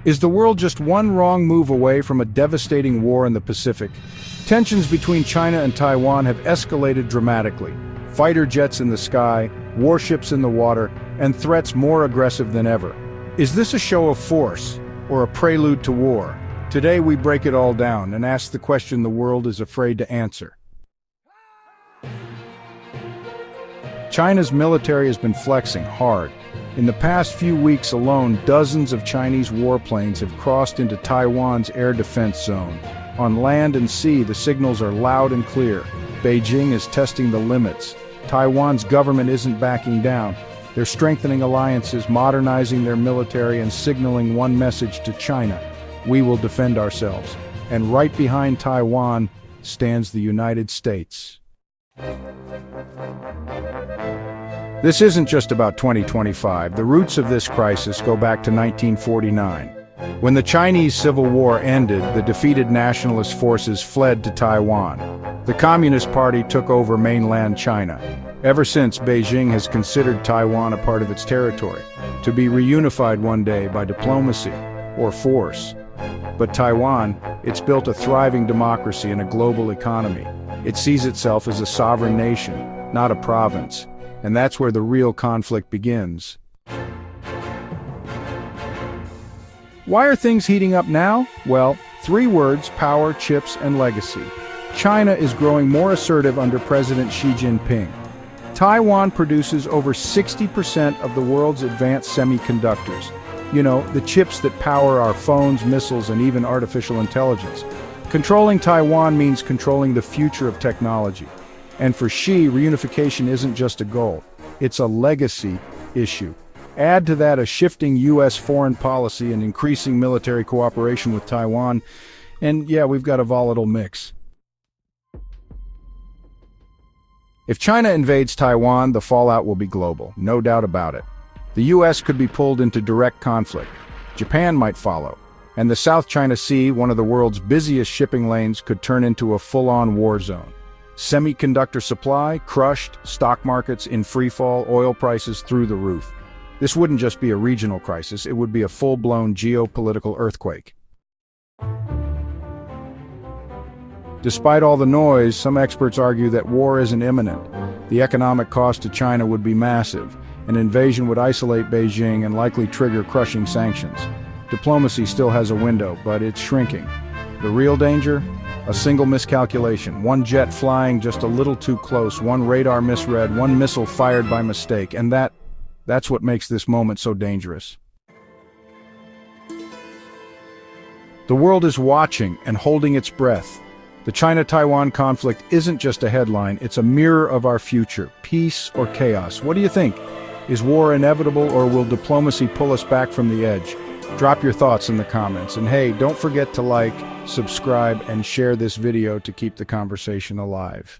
Is the world just one wrong move away from a devastating war in the Pacific? Tensions between China and Taiwan have escalated dramatically. Fighter jets in the sky, warships in the water, and threats more aggressive than ever. Is this a show of force, or a prelude to war? Today we break it all down and ask the question the world is afraid to answer. China's military has been flexing hard. In the past few weeks alone, dozens of Chinese warplanes have crossed into Taiwan's air defense zone. On land and sea, the signals are loud and clear. Beijing is testing the limits. Taiwan's government isn't backing down. They're strengthening alliances, modernizing their military, and signaling one message to China: we will defend ourselves. And right behind Taiwan stands the United States. This isn't just about 2025. The roots of this crisis go back to 1949. When the Chinese Civil War ended, the defeated nationalist forces fled to Taiwan. The Communist Party took over mainland China. Ever since, Beijing has considered Taiwan a part of its territory, to be reunified one day by diplomacy or force. But Taiwan, it's built a thriving democracy and a global economy. It sees itself as a sovereign nation, not a province. And that's where the real conflict begins. Why are things heating up now? Well, 3 words: power, chips, and legacy. China is growing more assertive under President Xi Jinping. Taiwan produces over 60% of the world's advanced semiconductors. You know, the chips that power our phones, missiles, and even artificial intelligence. Controlling Taiwan means controlling the future of technology. And for Xi, reunification isn't just a goal, it's a legacy issue. Add to that a shifting U.S. foreign policy and increasing military cooperation with Taiwan, and yeah, we've got a volatile mix. If China invades Taiwan, the fallout will be global, no doubt about it. The U.S. could be pulled into direct conflict. Japan might follow. And the South China Sea, one of the world's busiest shipping lanes, could turn into a full-on war zone. Semiconductor supply crushed, stock markets in freefall, oil prices through the roof. This wouldn't just be a regional crisis, it would be a full-blown geopolitical earthquake. Despite all the noise, some experts argue that war isn't imminent. The economic cost to China would be massive. An invasion would isolate Beijing and likely trigger crushing sanctions. Diplomacy still has a window, but it's shrinking. The real danger? A single miscalculation, one jet flying just a little too close, one radar misread, one missile fired by mistake, and that's what makes this moment so dangerous. The world is watching and holding its breath. The China-Taiwan conflict isn't just a headline, it's a mirror of our future, peace or chaos. What do you think? Is war inevitable, or will diplomacy pull us back from the edge? Drop your thoughts in the comments, and hey, don't forget to like, subscribe, and share this video to keep the conversation alive.